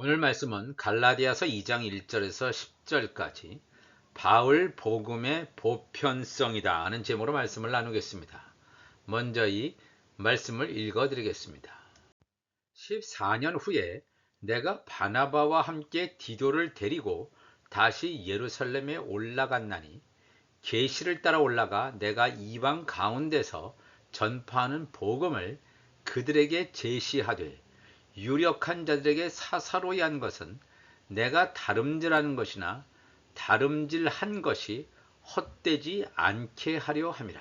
오늘 말씀은 갈라디아서 2장 1절에서 10절까지 바울 복음의 보편성이다 하는 제목으로 말씀을 나누겠습니다. 먼저 이 말씀을 읽어 드리겠습니다. 14년 후에 내가 바나바와 함께 디도를 데리고 다시 예루살렘에 올라갔나니 계시를 따라 올라가 내가 이방 가운데서 전파하는 복음을 그들에게 제시하되 유력한 자들에게 사사로이 한 것은 내가 다름질하는 것이나 다름질한 것이 헛되지 않게 하려 함이라.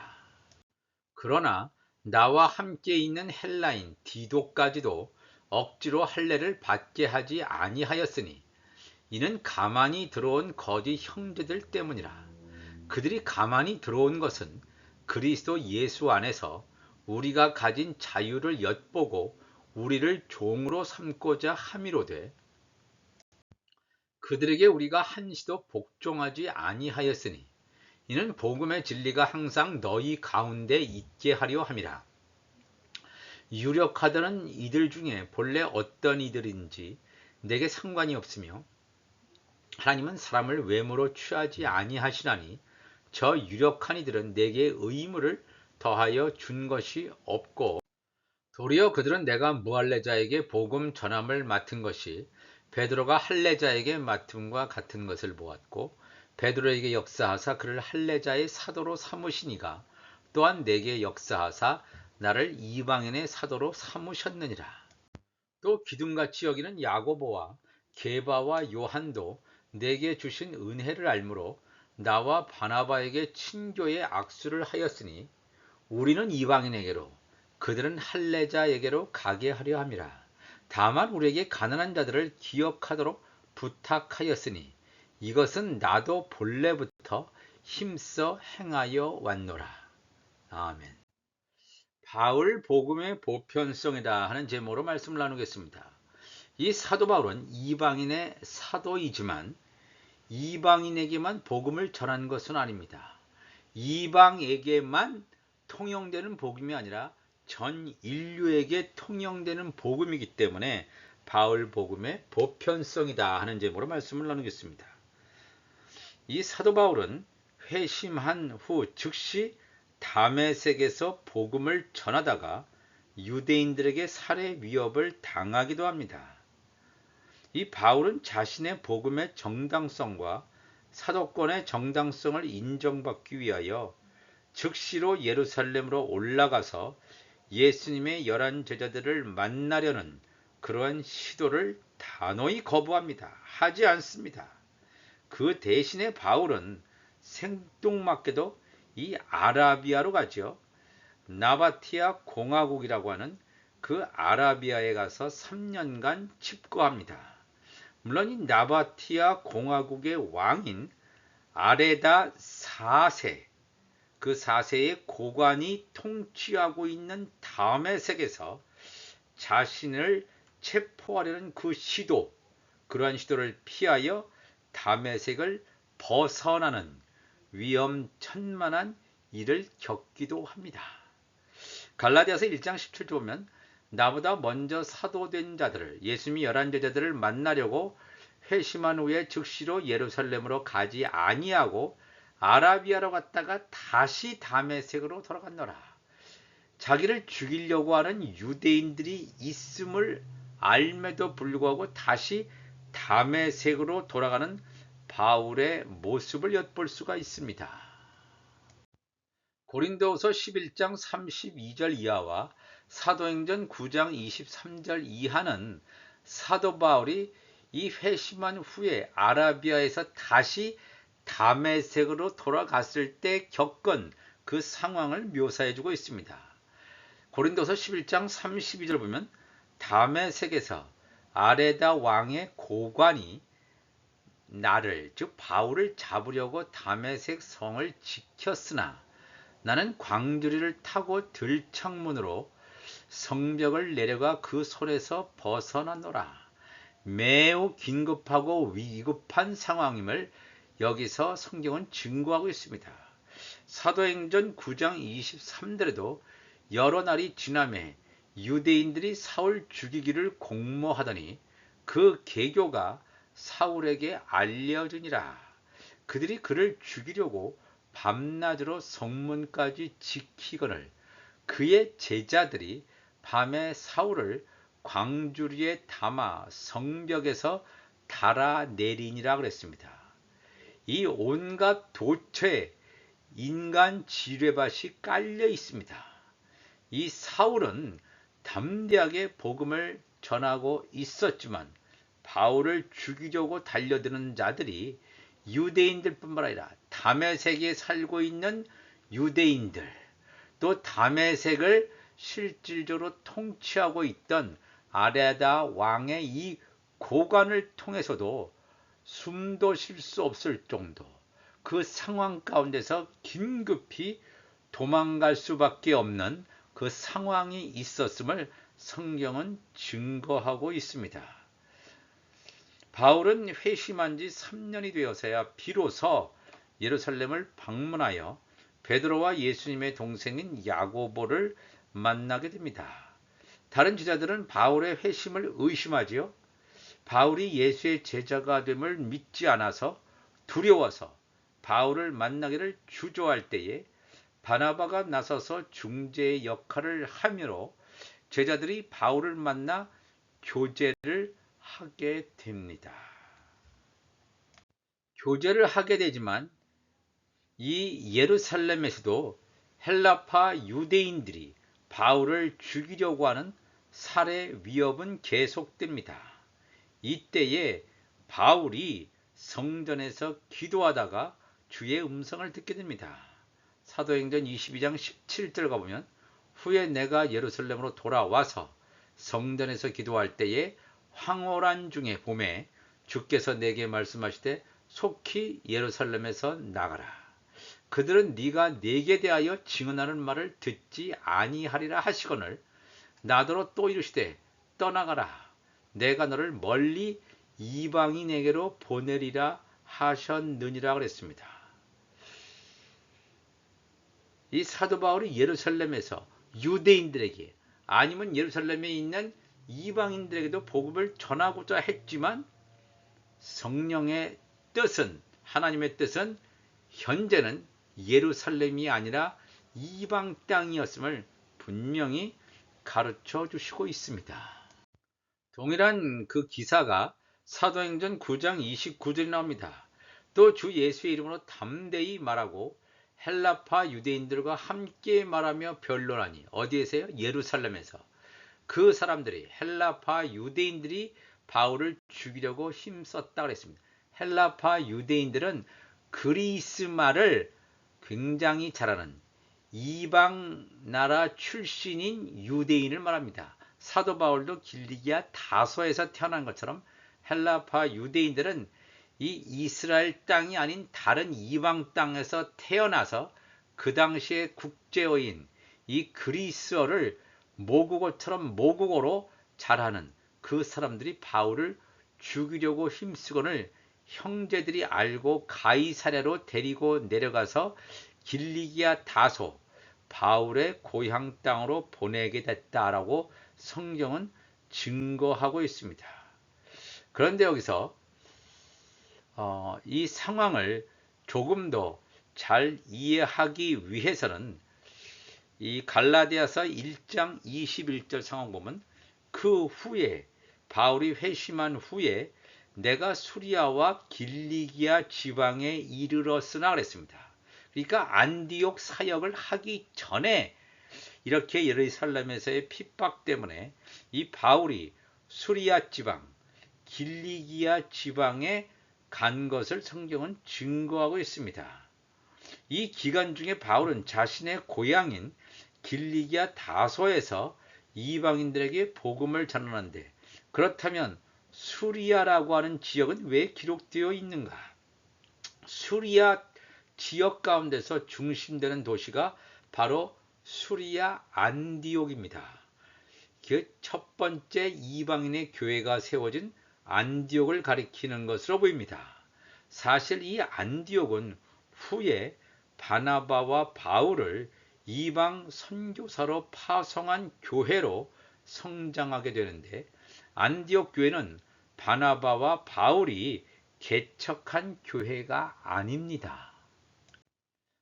그러나 나와 함께 있는 헬라인 디도까지도 억지로 할례를 받게 하지 아니하였으니 이는 가만히 들어온 거짓 형제들 때문이라. 그들이 가만히 들어온 것은 그리스도 예수 안에서 우리가 가진 자유를 엿보고 우리를 종으로 삼고자 함이로되 그들에게 우리가 한시도 복종하지 아니하였으니 이는 복음의 진리가 항상 너희 가운데 있게 하려 함이라. 유력하다는 이들 중에 본래 어떤 이들인지 내게 상관이 없으며 하나님은 사람을 외모로 취하지 아니하시나니 저 유력한 이들은 내게 의무를 더하여 준 것이 없고 도리어 그들은 내가 무할례자에게 복음 전함을 맡은 것이 베드로가 할례자에게 맡음과 같은 것을 보았고 베드로에게 역사하사 그를 할례자의 사도로 삼으시니가 또한 내게 역사하사 나를 이방인의 사도로 삼으셨느니라. 또 기둥같이 여기는 야고보와 게바와 요한도 내게 주신 은혜를 알므로 나와 바나바에게 친교의 악수를 하였으니 우리는 이방인에게로 그들은 할례자에게로 가게 하려 함이라. 다만 우리에게 가난한 자들을 기억하도록 부탁하였으니 이것은 나도 본래부터 힘써 행하여 왔노라. 아멘. 바울 복음의 보편성이다 하는 제목으로 말씀을 나누겠습니다. 이 사도 바울은 이방인의 사도이지만 이방인에게만 복음을 전한 것은 아닙니다. 이방에게만 통용되는 복음이 아니라 전 인류에게 통용되는 복음이기 때문에 바울 복음의 보편성이다 하는 제목으로 말씀을 나누겠습니다. 이 사도 바울은 회심한 후 즉시 다메섹에서 복음을 전하다가 유대인들에게 살해 위협을 당하기도 합니다. 이 바울은 자신의 복음의 정당성과 사도권의 정당성을 인정받기 위하여 즉시로 예루살렘으로 올라가서 예수님의 11 제자들을 만나려는 그러한 시도를 단호히 거부합니다. 하지 않습니다. 그 대신에 바울은 생뚱맞게도 이 아라비아로 가죠. 나바티아 공화국이라고 하는 그 아라비아에 가서 3년간 집거합니다. 물론 이 나바티아 공화국의 왕인 아레다 4세, 그 4세의 고관이 통치하고 있는 다메섹에서 자신을 체포하려는 그 시도, 그러한 시도를 피하여 다메섹을 벗어나는 위험천만한 일을 겪기도 합니다. 갈라디아서 1장 17절 보면 나보다 먼저 사도된 자들을 예수님이 11 제자들을 만나려고 회심한 후에 즉시로 예루살렘으로 가지 아니하고 아라비아로 갔다가 다시 다메섹으로 돌아갔노라. 자기를 죽이려고 하는 유대인들이 있음을 알매도 불구하고 다시 다메섹으로 돌아가는 바울의 모습을 엿볼 수가 있습니다. 고린도후서 11장 32절 이하와 사도행전 9장 23절 이하는 사도 바울이 이 회심한 후에 아라비아에서 다시 다메섹으로 돌아갔을 때 겪은 그 상황을 묘사해주고 있습니다. 고린도서 11장 32절 보면 다메섹에서 아레다 왕의 고관이 나를 즉 바울을 잡으려고 다메섹 성을 지켰으나 나는 광주리를 타고 들창문으로 성벽을 내려가 그 손에서 벗어나노라. 매우 긴급하고 위급한 상황임을 여기서 성경은 증거하고 있습니다. 사도행전 9장 23절에도 여러 날이 지남에 유대인들이 사울 죽이기를 공모하더니 그 계교가 사울에게 알려주니라. 그들이 그를 죽이려고 밤낮으로 성문까지 지키거늘 그의 제자들이 밤에 사울을 광주리에 담아 성벽에서 달아내리니라 그랬습니다. 이 온갖 도처에 인간 지뢰밭이 깔려 있습니다. 이 사울은 담대하게 복음을 전하고 있었지만 바울을 죽이려고 달려드는 자들이 유대인들뿐만 아니라 다메섹에 살고 있는 유대인들, 또 다메섹을 실질적으로 통치하고 있던 아레다 왕의 이 고관을 통해서도 숨도 쉴 수 없을 정도 그 상황 가운데서 긴급히 도망갈 수밖에 없는 그 상황이 있었음을 성경은 증거하고 있습니다. 바울은 회심한 지 3년이 되어서야 비로소 예루살렘을 방문하여 베드로와 예수님의 동생인 야고보를 만나게 됩니다. 다른 제자들은 바울의 회심을 의심하지요. 바울이 예수의 제자가 됨을 믿지 않아서 두려워서 바울을 만나기를 주저할 때에 바나바가 나서서 중재의 역할을 하므로 제자들이 바울을 만나 교제를 하게 됩니다. 교제를 하게 되지만 이 예루살렘에서도 헬라파 유대인들이 바울을 죽이려고 하는 살해 위협은 계속됩니다. 이때에 바울이 성전에서 기도하다가 주의 음성을 듣게 됩니다. 사도행전 22장 17절 가보면 후에 내가 예루살렘으로 돌아와서 성전에서 기도할 때에 황홀한 중에 봄에 주께서 내게 말씀하시되 속히 예루살렘에서 나가라. 그들은 네가 내게 대하여 증언하는 말을 듣지 아니하리라 하시거늘 나더러 또 이르시되 떠나가라. 내가 너를 멀리 이방인에게로 보내리라 하셨느니라 그랬습니다. 이 사도 바울이 예루살렘에서 유대인들에게 아니면 예루살렘에 있는 이방인들에게도 복음을 전하고자 했지만 성령의 뜻은 하나님의 뜻은 현재는 예루살렘이 아니라 이방 땅이었음을 분명히 가르쳐 주시고 있습니다. 동일한 그 기사가 사도행전 9장 29절에 나옵니다. 또 주 예수의 이름으로 담대히 말하고 헬라파 유대인들과 함께 말하며 변론하니 어디에서요? 예루살렘에서. 그 사람들이 헬라파 유대인들이 바울을 죽이려고 힘썼다 그랬습니다. 헬라파 유대인들은 그리스 말을 굉장히 잘하는 이방 나라 출신인 유대인을 말합니다. 사도 바울도 길리기아 다소에서 태어난 것처럼 헬라파 유대인들은 이 이스라엘 땅이 아닌 다른 이방 땅에서 태어나서 그 당시의 국제어인 이 그리스어를 모국어처럼 모국어로 잘하는 그 사람들이 바울을 죽이려고 힘쓰고는 형제들이 알고 가이사랴로 데리고 내려가서 길리기아 다소 바울의 고향 땅으로 보내게 됐다라고 성경은 증거하고 있습니다. 그런데 여기서 이 상황을 조금 더 잘 이해하기 위해서는 이 갈라디아서 1장 21절 상황 보면 그 후에 바울이 회심한 후에 내가 수리아와 길리기아 지방에 이르렀으나 그랬습니다. 그러니까 안디옥 사역을 하기 전에 이렇게 예루살렘에서의 핍박 때문에 이 바울이 수리아 지방, 길리기아 지방에 간 것을 성경은 증거하고 있습니다. 이 기간 중에 바울은 자신의 고향인 길리기아 다소에서 이방인들에게 복음을 전하는데 그렇다면 수리아라고 하는 지역은 왜 기록되어 있는가? 수리아 지역 가운데서 중심되는 도시가 바로 수리아 안디옥입니다. 그 첫 번째 이방인의 교회가 세워진 안디옥을 가리키는 것으로 보입니다. 사실 이 안디옥은 후에 바나바와 바울을 이방 선교사로 파송한 교회로 성장하게 되는데 안디옥 교회는 바나바와 바울이 개척한 교회가 아닙니다.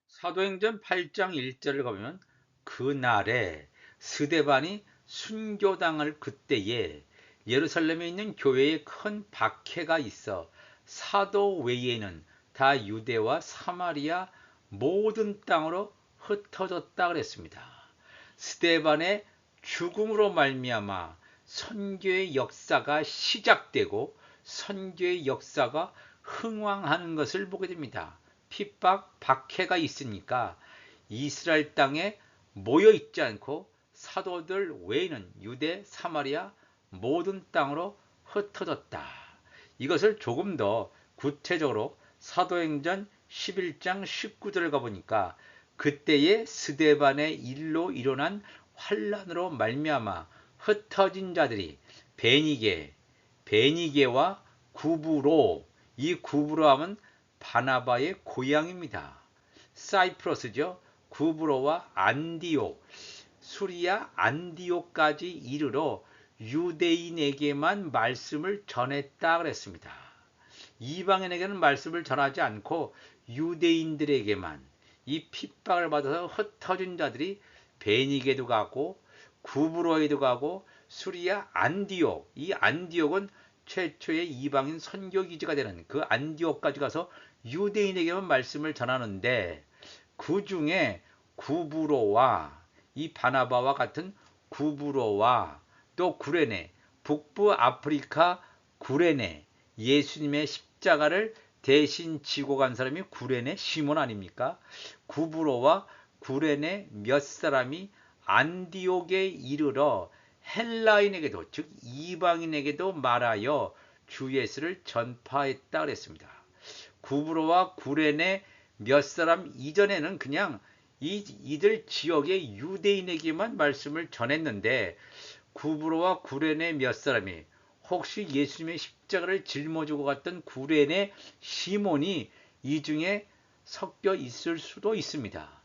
사도행전 8장 1절을 가보면 그날에 스데반이 순교당할 그때에 예루살렘에 있는 교회에 큰 박해가 있어 사도 외에는 다 유대와 사마리아 모든 땅으로 흩어졌다 그랬습니다. 스데반의 죽음으로 말미암아 선교의 역사가 시작되고 선교의 역사가 흥왕하는 것을 보게 됩니다. 핍박, 박해가 있으니까 이스라엘 땅에 모여 있지 않고 사도들 외에는 유대, 사마리아 모든 땅으로 흩어졌다. 이것을 조금 더 구체적으로 사도행전 11장 19절을 가보니까 그때의 스데반의 일로 일어난 환란으로 말미암아 흩어진 자들이 베니게와 구브로, 이 구브로 하면 바나바의 고향입니다. 사이프러스죠. 구브로와 안디옥, 수리아 안디옥까지 이르러 유대인에게만 말씀을 전했다 그랬습니다. 이방인에게는 말씀을 전하지 않고 유대인들에게만 이 핍박을 받아서 흩어진 자들이 베니게도 가고 구브로에도 가고 수리아 안디옥, 이 안디옥은 최초의 이방인 선교기지가 되는 그 안디옥까지 가서 유대인에게만 말씀을 전하는데 그 중에 구브로와 이 바나바와 같은 구브로와 또 구레네, 북부 아프리카 구레네, 예수님의 십자가를 대신 지고 간 사람이 구레네 시몬 아닙니까? 구브로와 구레네 몇 사람이 안디옥에 이르러 헬라인에게도 즉 이방인에게도 말하여 주 예수를 전파했다 그랬습니다. 구브로와 구레네 몇 사람 이전에는 그냥 이들 지역의 유대인에게만 말씀을 전했는데 구브로와 구레네 몇 사람이 혹시 예수님의 십자가를 짊어지고 갔던 구레네 시몬이 이 중에 섞여 있을 수도 있습니다.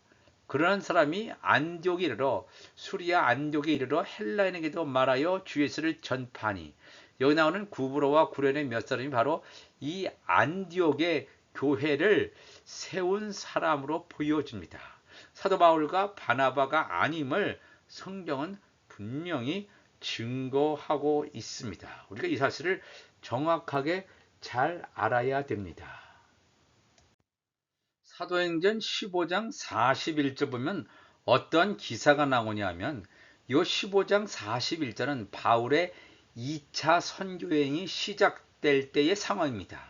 그러한 사람이 안디옥에 이르러 수리아 안디옥에 이르러 헬라인에게도 말하여 주 예수를 전파하니 여기 나오는 구브로와 구레네 몇 사람이 바로 이 안디옥의 교회를 세운 사람으로 보여집니다. 사도 바울과 바나바가 아님을 성경은 분명히 증거하고 있습니다. 우리가 이 사실을 정확하게 잘 알아야 됩니다. 사도행전 15장 41절 보면 어떤 기사가 나오냐 하면 이 15장 41절은 바울의 2차 선교여행이 시작될 때의 상황입니다.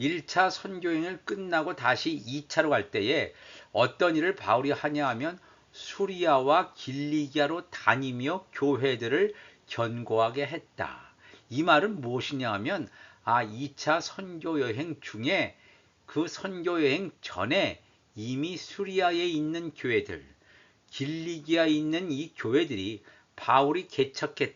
1차 선교여행을 끝나고 다시 2차로 갈 때에 어떤 일을 바울이 하냐 하면 수리아와 길리기아로 다니며 교회들을 견고하게 했다. 이 말은 무엇이냐 하면 2차 선교여행 중에 그 선교여행 전에 이미 수리아에 있는 교회들, 길리기아에 있는 이 교회들이 바울이 개척하지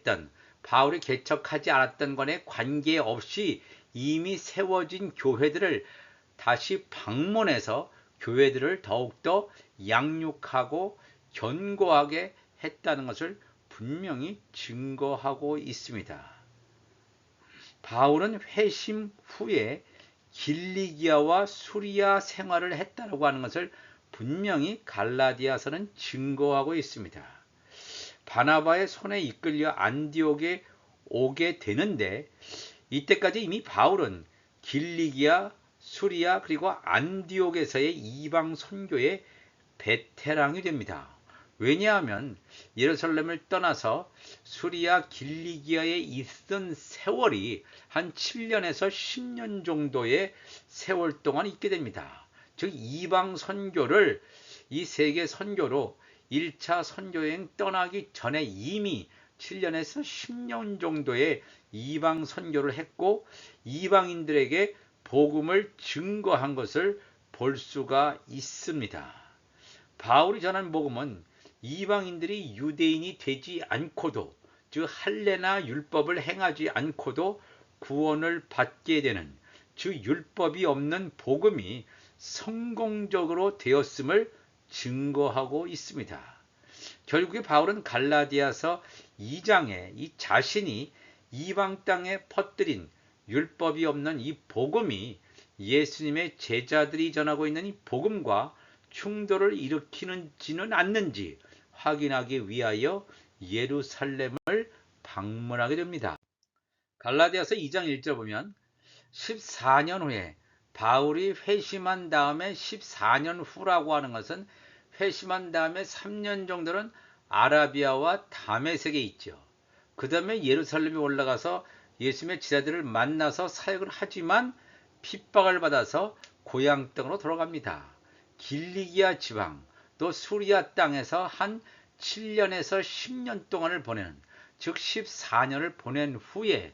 않았던 것에 관계없이 이미 세워진 교회들을 다시 방문해서 교회들을 더욱더 양육하고 견고하게 했다는 것을 분명히 증거하고 있습니다. 바울은 회심 후에 길리기아와 수리아 생활을 했다고 하는 것을 분명히 갈라디아서는 증거하고 있습니다. 바나바의 손에 이끌려 안디옥에 오게 되는데 이때까지 이미 바울은 길리기아, 수리아 그리고 안디옥에서의 이방 선교의 베테랑이 됩니다. 왜냐하면 예루살렘을 떠나서 수리아 길리기아에 있던 세월이 한 7년에서 10년 정도의 세월 동안 있게 됩니다. 즉 이방 선교를 이 세계 선교로 1차 선교여행 떠나기 전에 이미 7년에서 10년 정도의 이방 선교를 했고 이방인들에게 복음을 증거한 것을 볼 수가 있습니다. 바울이 전한 복음은 이방인들이 유대인이 되지 않고도 즉 할례나 율법을 행하지 않고도 구원을 받게 되는 즉 율법이 없는 복음이 성공적으로 되었음을 증거하고 있습니다. 결국에 바울은 갈라디아서 2장에 이 자신이 이방 땅에 퍼뜨린 율법이 없는 이 복음이 예수님의 제자들이 전하고 있는 이 복음과 충돌을 일으키는지는 않는지 확인하기 위하여 예루살렘을 방문하게 됩니다. 갈라디아서 2장 1절 보면 14년 후에 바울이 회심한 다음에 14년 후라고 하는 것은 회심한 다음에 3년 정도는 아라비아와 다메섹에 있죠. 그 다음에 예루살렘에 올라가서 예수님의 제자들을 만나서 사역을 하지만 핍박을 받아서 고향 땅으로 돌아갑니다. 길리기아 지방 또 수리아 땅에서 한 7년에서 10년 동안을 보내는 즉 14년을 보낸 후에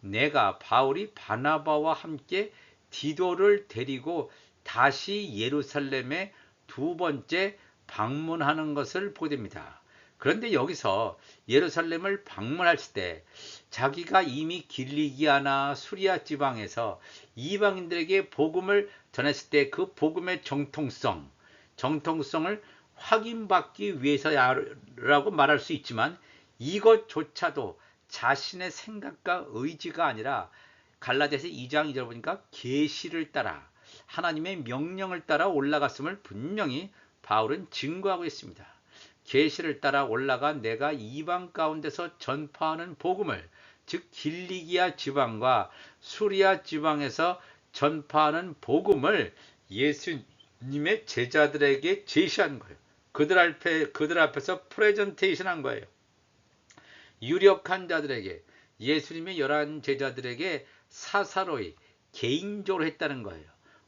내가 바울이 바나바와 함께 디도를 데리고 다시 예루살렘에 두 번째 방문하는 것을 보게 됩니다. 그런데 여기서 예루살렘을 방문했을 때 자기가 이미 길리기아나 수리아 지방에서 이방인들에게 복음을 전했을 때 그 복음의 정통성을 확인받기 위해서라고 말할 수 있지만 이것조차도 자신의 생각과 의지가 아니라 갈라디아서 2장 2절 보니까 계시를 따라 하나님의 명령을 따라 올라갔음을 분명히 바울은 증거하고 있습니다. 계시를 따라 올라가 내가 이방 가운데서 전파하는 복음을 즉 길리기아 지방과 수리아 지방에서 전파하는 복음을 예수님의 제자들에게 제시한 거예요. 그들 앞에서 프레젠테이션 한 거예요. 유력한 자들에게 예수님의 11 제자들에게 사사로이 개인적으로 했다는 거예요.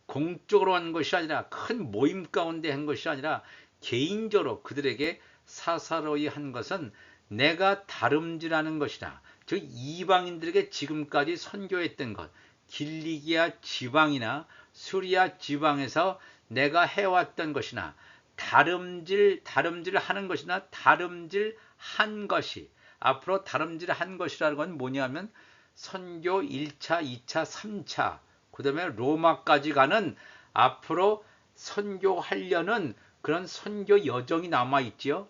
공적으로 한 것이 아니라 큰 모임 가운데 한 것이 아니라 개인적으로 그들에게 사사로이 한 것은 내가 다름질하는 것이라 즉 이방인들에게 지금까지 선교했던 것 길리기아 지방이나 수리아 지방에서 내가 해왔던 것이나 다름질하는 것이나 다름질한 것이 앞으로 다름질한 것이라는 건 뭐냐면 선교 1차, 2차, 3차 그 다음에 로마까지 가는 앞으로 선교하려는 그런 선교 여정이 남아있지요.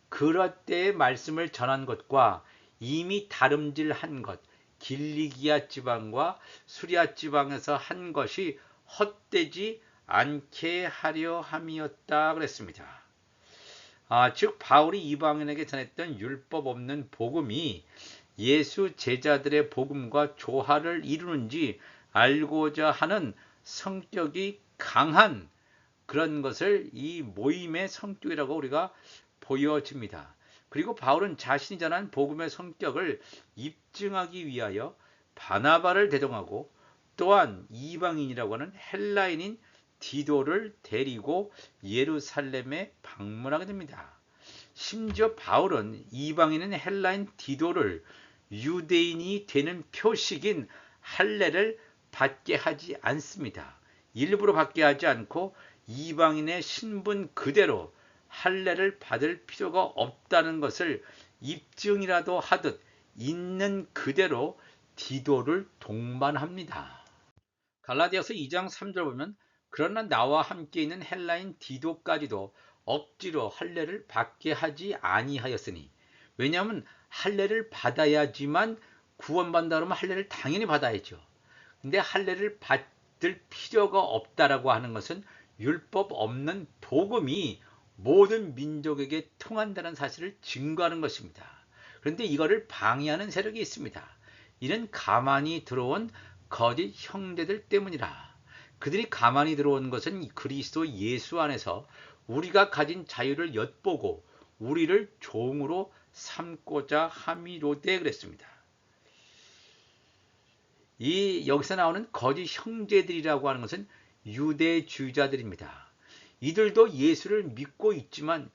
그럴 때의 말씀을 전한 것과 이미 다름질한 것 길리기아 지방과 수리아 지방에서 한 것이 헛되지 않게 하려 함이었다 그랬습니다. 즉 바울이 이방인에게 전했던 율법 없는 복음이 예수 제자들의 복음과 조화를 이루는지 알고자 하는 성격이 강한 그런 것을 이 모임의 성격이라고 우리가 보여집니다. 그리고 바울은 자신이 전한 복음의 성격을 입증하기 위하여 바나바를 대동하고 또한 이방인이라고 하는 헬라인인 디도를 데리고 예루살렘에 방문하게 됩니다. 심지어 바울은 이방인인 헬라인 디도를 유대인이 되는 표식인 할례를 받게 하지 않습니다. 일부러 받게 하지 않고 이방인의 신분 그대로 할례를 받을 필요가 없다는 것을 입증이라도 하듯 있는 그대로 디도를 동반합니다. 갈라디아서 2장 3절 보면 그러나 나와 함께 있는 헬라인 디도까지도 억지로 할례를 받게 하지 아니하였으니 왜냐하면 할례를 받아야지만 구원받는다 그러면 할례를 당연히 받아야죠. 근데 할례를 받을 필요가 없다라고 하는 것은 율법 없는 복음이 모든 민족에게 통한다는 사실을 증거하는 것입니다. 그런데 이거를 방해하는 세력이 있습니다. 이는 가만히 들어온 거짓 형제들 때문이라. 그들이 가만히 들어온 것은 그리스도 예수 안에서 우리가 가진 자유를 엿보고 우리를 종으로 삼고자 함이로되 그랬습니다. 여기서 나오는 거짓 형제들이라고 하는 것은 유대주의자들입니다. 이들도 예수를 믿고 있지만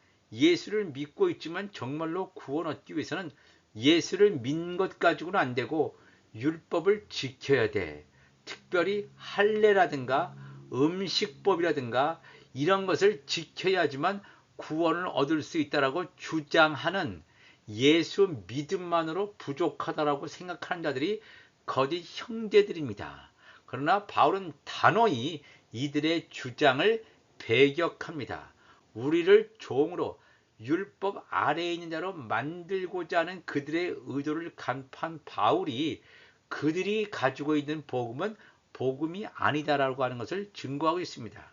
정말로 구원 얻기 위해서는 예수를 믿는 것 가지고는 안 되고 율법을 지켜야 돼. 특별히 할례라든가 음식법이라든가 이런 것을 지켜야지만 구원을 얻을 수 있다라고 주장하는 예수 믿음만으로 부족하다라고 생각하는 자들이 거짓 형제들입니다. 그러나 바울은 단호히 이들의 주장을 배격합니다. 우리를 종으로 율법 아래에 있는 자로 만들고자 하는 그들의 의도를 간파한 바울이 그들이 가지고 있는 복음은 복음이 아니다라고 하는 것을 증거하고 있습니다.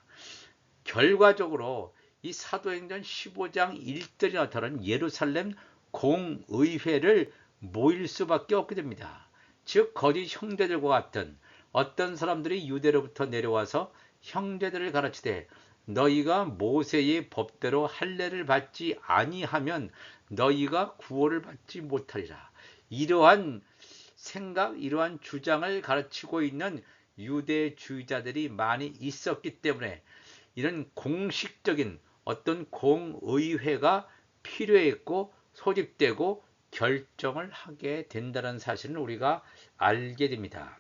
결과적으로 이 사도행전 15장 1절에 나타난 예루살렘 공의회를 모일 수밖에 없게 됩니다. 즉 거짓 형제들과 같은 어떤 사람들이 유대로부터 내려와서 형제들을 가르치되 너희가 모세의 법대로 할례를 받지 아니하면 너희가 구원을 받지 못하리라. 이러한 생각, 이러한 주장을 가르치고 있는 유대주의자들이 많이 있었기 때문에 이런 공식적인 어떤 공의회가 필요했고 소집되고 결정을 하게 된다는 사실을 우리가 알게 됩니다.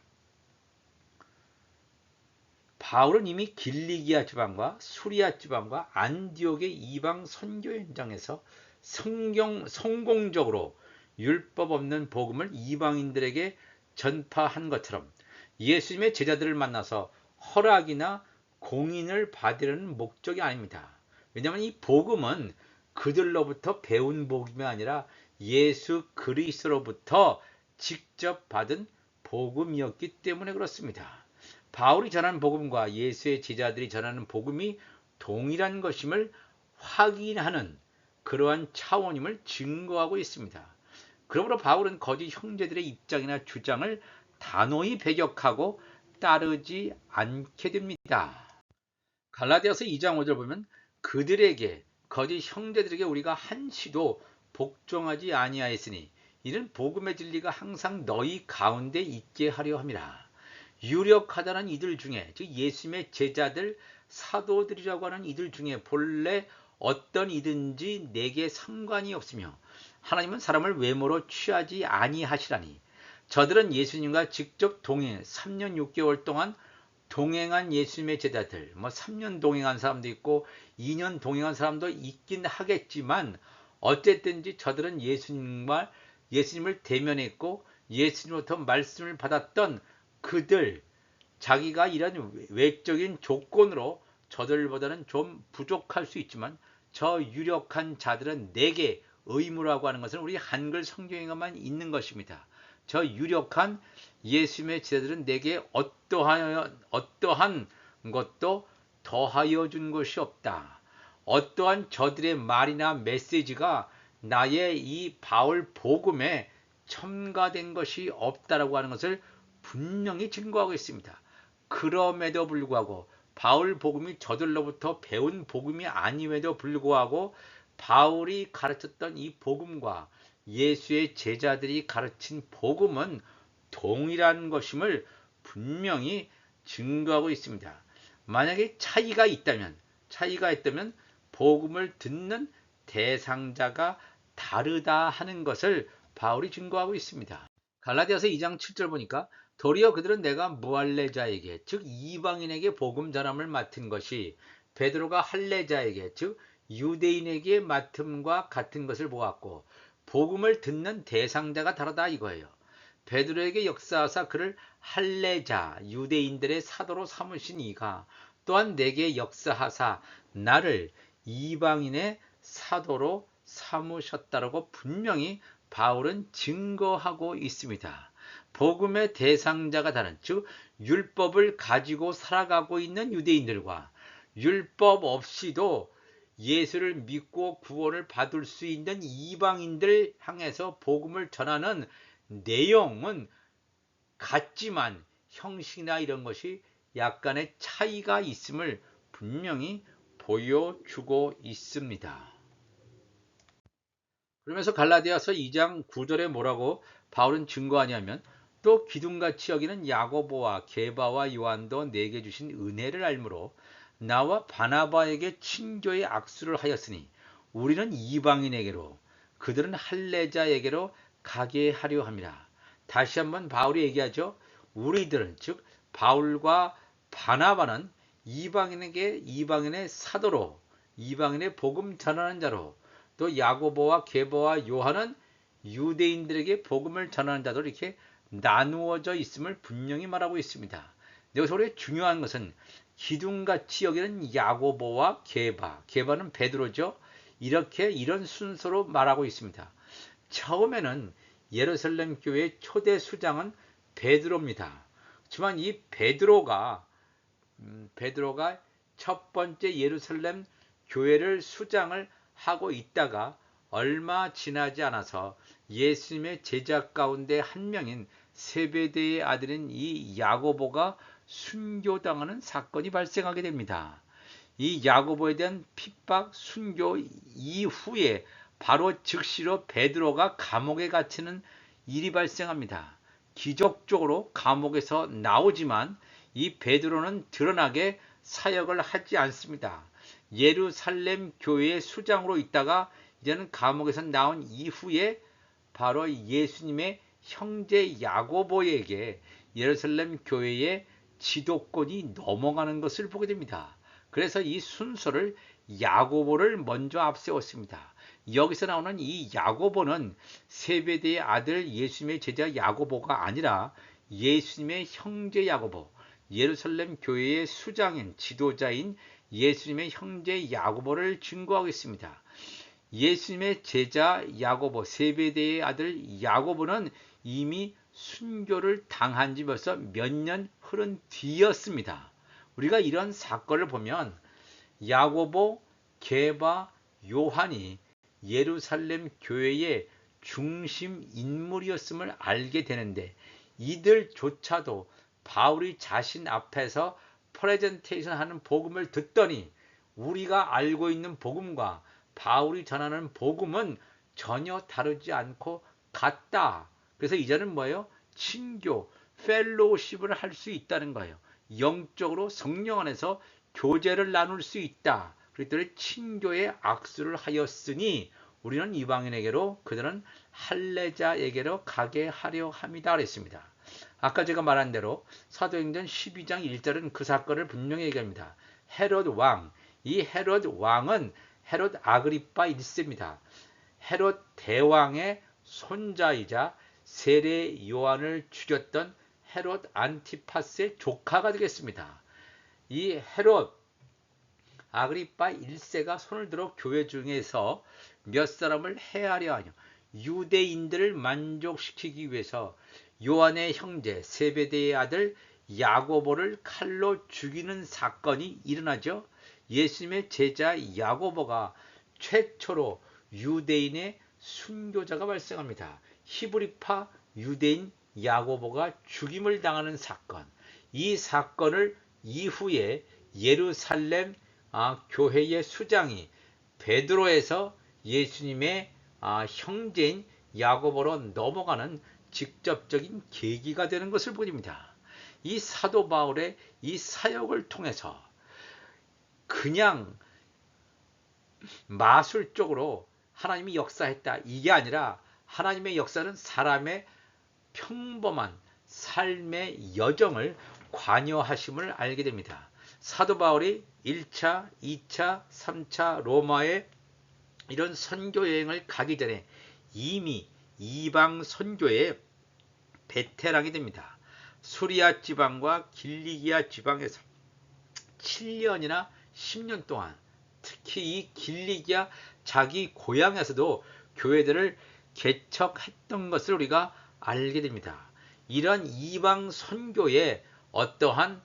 바울은 이미 길리기아 지방과 수리아 지방과 안디옥의 이방 선교 현장에서 성공적으로 율법 없는 복음을 이방인들에게 전파한 것처럼 예수님의 제자들을 만나서 허락이나 공인을 받으려는 목적이 아닙니다. 왜냐하면 이 복음은 그들로부터 배운 복음이 아니라 예수 그리스도로부터 직접 받은 복음이었기 때문에 그렇습니다. 바울이 전하는 복음과 예수의 제자들이 전하는 복음이 동일한 것임을 확인하는 그러한 차원임을 증거하고 있습니다. 그러므로 바울은 거짓 형제들의 입장이나 주장을 단호히 배격하고 따르지 않게 됩니다. 갈라디아서 2장 5절 보면 그들에게 거짓 형제들에게 우리가 한시도 복종하지 아니하였으니 이는 복음의 진리가 항상 너희 가운데 있게 하려 함이라. 유력하다는 이들 중에 즉 예수님의 제자들 사도들이라고 하는 이들 중에 본래 어떤 이든지 내게 상관이 없으며 하나님은 사람을 외모로 취하지 아니하시라니 저들은 예수님과 직접 동행 3년 6개월 동안 동행한 예수님의 제자들 3년 동행한 사람도 있고 2년 동행한 사람도 있긴 하겠지만 어쨌든지 저들은 예수님을 대면했고 예수님으로부터 말씀을 받았던 그들 자기가 이런 외적인 조건으로 저들보다는 좀 부족할 수 있지만 저 유력한 자들은 내게 의무라고 하는 것은 우리 한글 성경에만 있는 것입니다. 저 유력한 예수님의 제자들은 내게 어떠한 것도 더하여 준 것이 없다. 어떠한 저들의 말이나 메시지가 나의 이 바울 복음에 첨가된 것이 없다라고 하는 것을 분명히 증거하고 있습니다. 그럼에도 불구하고 바울 복음이 저들로부터 배운 복음이 아님에도 불구하고 바울이 가르쳤던 이 복음과 예수의 제자들이 가르친 복음은 동일한 것임을 분명히 증거하고 있습니다. 만약에 차이가 있다면 복음을 듣는 대상자가 다르다 하는 것을 바울이 증거하고 있습니다. 갈라디아서 2장 7절 보니까 도리어 그들은 내가 무할례자에게 즉 이방인에게 복음 전함을 맡은 것이 베드로가 할례자에게 즉 유대인에게 맡음과 같은 것을 보았고 복음을 듣는 대상자가 다르다 이거예요. 베드로에게 역사하사 그를 할례자 유대인들의 사도로 삼으신 이가 또한 내게 역사하사 나를 이방인의 사도로 삼으셨다라고 분명히 바울은 증거하고 있습니다. 복음의 대상자가 다른 즉 율법을 가지고 살아가고 있는 유대인들과 율법 없이도 예수를 믿고 구원을 받을 수 있는 이방인들 향해서 복음을 전하는 내용은 같지만 형식이나 이런 것이 약간의 차이가 있음을 분명히 보여주고 있습니다. 그러면서 갈라디아서 2장 9절에 뭐라고 바울은 증거하냐면 또 기둥같이 여기는 야고보와 게바와 요한도 내게 주신 은혜를 알므로 나와 바나바에게 친교의 악수를 하였으니 우리는 이방인에게로 그들은 할례자에게로 가게 하려 함이라. 다시 한번 바울이 얘기하죠. 우리들은 즉 바울과 바나바는 이방인의 사도로 이방인의 복음 전하는 자로 또 야고보와 게바와 요한은 유대인들에게 복음을 전하는 자로 이렇게 나누어져 있음을 분명히 말하고 있습니다. 여기서 우리가 중요한 것은 기둥같이 여기는 야고보와 게바는 베드로죠. 이런 순서로 말하고 있습니다. 처음에는 예루살렘 교회의 초대 수장은 베드로입니다. 하지만 이 베드로가 첫 번째 예루살렘 교회를 수장을 하고 있다가 얼마 지나지 않아서 예수님의 제자 가운데 한 명인 세베대의 아들인 이 야고보가 순교당하는 사건이 발생하게 됩니다. 이 야고보에 대한 핍박, 순교 이후에 바로 즉시로 베드로가 감옥에 갇히는 일이 발생합니다. 기적적으로 감옥에서 나오지만 이 베드로는 드러나게 사역을 하지 않습니다. 예루살렘 교회의 수장으로 있다가 이제는 감옥에서 나온 이후에 바로 예수님의 형제 야고보에게 예루살렘 교회의 지도권이 넘어가는 것을 보게 됩니다. 그래서 이 순서를 야고보를 먼저 앞세웠습니다. 여기서 나오는 이 야고보는 세베대의 아들 예수님의 제자 야고보가 아니라 예수님의 형제 야고보, 예루살렘 교회의 수장인 지도자인 예수님의 형제 야고보를 증거하고 있습니다. 예수님의 제자 야고보, 세베대의 아들 야고보는 이미 순교를 당한 지 벌써 몇 년 흐른 뒤였습니다. 우리가 이런 사건을 보면 야고보, 게바, 요한이 예루살렘 교회의 중심 인물이었음을 알게 되는데 이들조차도 바울이 자신 앞에서 프레젠테이션 하는 복음을 듣더니 우리가 알고 있는 복음과 바울이 전하는 복음은 전혀 다르지 않고 같다. 그래서 이제는 뭐예요? 친교, 펠로우십을 할 수 있다는 거예요. 영적으로 성령 안에서 교제를 나눌 수 있다. 그랬더니 친교의 악수를 하였으니 우리는 이방인에게로 그들은 할례자에게로 가게 하려 함이다 그랬습니다. 아까 제가 말한 대로 사도행전 12장 1절은 그 사건을 분명히 얘기합니다. 헤롯 왕, 이 헤롯 왕은 헤롯 아그리파 1세입니다. 헤롯 대왕의 손자이자 세례 요한을 죽였던 헤롯 안티파스의 조카가 되겠습니다. 이 헤롯 아그리파 1세가 손을 들어 교회 중에서 몇 사람을 해하려 하냐. 유대인들을 만족시키기 위해서 요한의 형제 세베대의 아들 야고보를 칼로 죽이는 사건이 일어나죠. 예수님의 제자 야고보가 최초로 유대인의 순교자가 발생합니다. 히브리파 유대인 야고보가 죽임을 당하는 사건. 이 사건을 이후에 예루살렘 교회의 수장이 베드로에서 예수님의 형제인 야고보로 넘어가는 직접적인 계기가 되는 것을 보입니다. 이 사도 바울의 이 사역을 통해서 그냥 마술적으로 하나님이 역사했다 이게 아니라 하나님의 역사는 사람의 평범한 삶의 여정을 관여하심을 알게 됩니다. 사도 바울이 1차, 2차, 3차 로마의 이런 선교 여행을 가기 전에 이미 이방 선교의 베테랑이 됩니다. 수리아 지방과 길리기아 지방에서 7년이나 10년 동안 특히 이 길리기아 자기 고향에서도 교회들을 개척했던 것을 우리가 알게 됩니다. 이런 이방 선교의 어떠한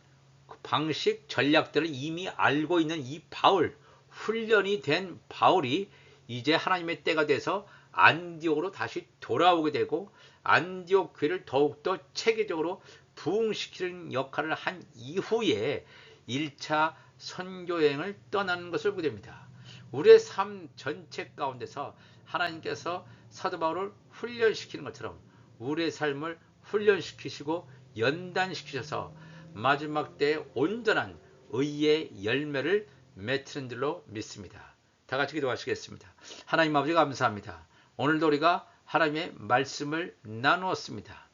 방식 전략들을 이미 알고 있는 이 바울, 훈련이 된 바울이 이제 하나님의 때가 돼서 안디옥으로 다시 돌아오게 되고 안디옥 교회를 더욱더 체계적으로 부흥시키는 역할을 한 이후에 1차 선교여행을 떠나는 것을 보게 됩니다. 우리의 삶 전체 가운데서 하나님께서 사도 바울을 훈련시키는 것처럼 우리의 삶을 훈련시키시고 연단시키셔서 마지막 때에 온전한 의의 열매를 맺는 줄로 믿습니다. 다 같이 기도하시겠습니다. 하나님 아버지 감사합니다. 오늘도 우리가 하나님의 말씀을 나누었습니다.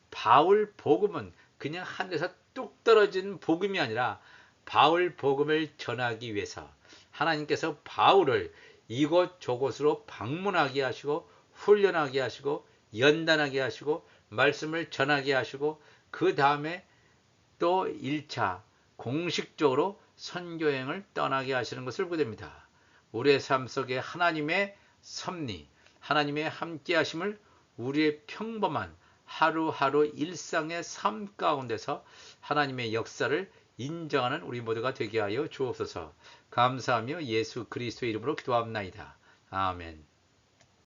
바울 복음은 그냥 하늘에서 뚝 떨어진 복음이 아니라 바울 복음을 전하기 위해서 하나님께서 바울을 이곳 저곳으로 방문하게 하시고 훈련하게 하시고 연단하게 하시고 말씀을 전하게 하시고 그 다음에 또 1차 공식적으로 선교행을 떠나게 하시는 것을 보게 됩니다. 우리의 삶 속에 하나님의 섭리, 하나님의 함께 하심을 우리의 평범한 하루하루 일상의 삶 가운데서 하나님의 역사를 인정하는 우리 모두가 되게 하여 주옵소서. 감사하며 예수 그리스도의 이름으로 기도합나이다. 아멘.